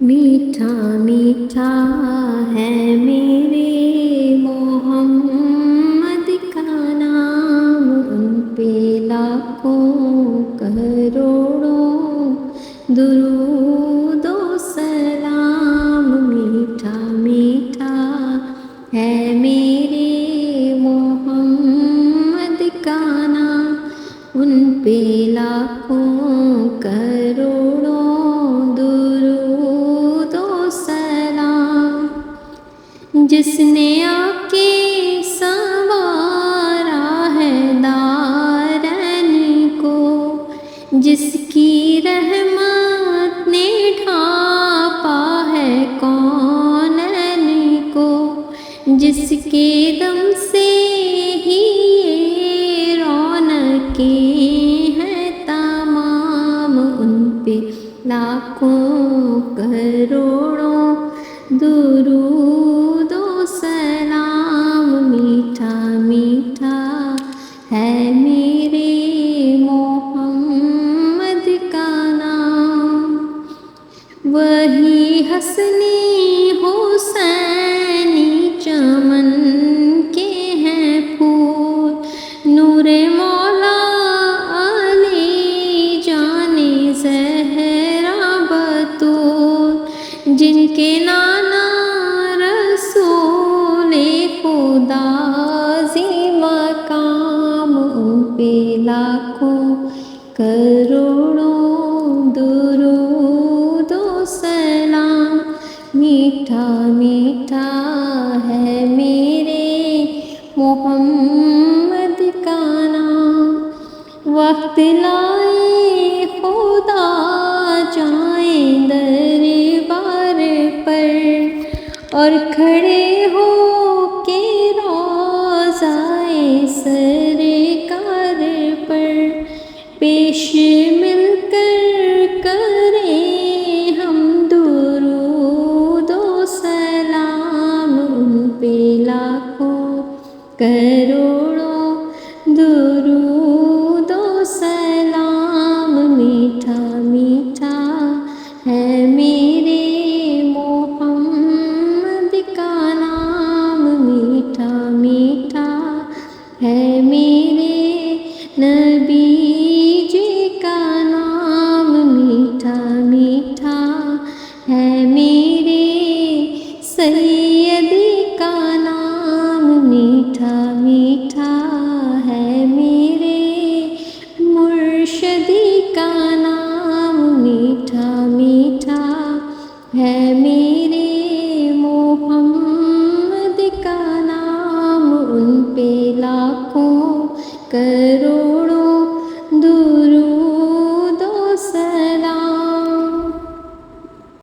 میٹھا میٹھا ہے میرے محمد کا نام، ان پہ لاکھوں کروڑوں درود و سلام۔ میٹھا میٹھا ہے میرے محمد کا نام، ان پہ لاکھوں کروڑوں درود و سلام۔ جس نے آ کے سنوارا ہے دارین کو، جس کی رحمت نے ڈھانپا ہے کونین کو، جس کے دم سے ہی یہ رونقیں ہیں تمام، ان پہ لاکھوں کروڑوں درود و سلام۔ میٹھا میٹھا ہے میرے محمد کا نام، وہی حسنی حسینی چمن کے ہیں پھول، نور مولا علی جان زہرا بتول، جن کے نانا رسول خدا ذی مقام، ان پہ لاکھوں کروڑوں درود و سلام۔ میٹھا میٹھا ہے میرے محمد کا نام، وقت لائے خدا جائیں دربار پر، اور کھڑے ہو کے روضۂ سرکار پر پیش مل کر کریں ہم درود و سلام، ان پہ لاکھوں کروڑوں درود و سلام۔ میٹھا میٹھا ہے میرے محمد کا نام، میٹھا میٹھا ہے میرے نبی جی کا نام، میٹھا میٹھا ہے میرے سیدی کا نام، میٹھا میٹھا ہے میرے مرشدی کا نام، میٹھا میٹھا ہے میرے محمد کا نام، ان پہ لاکھوں کروڑوں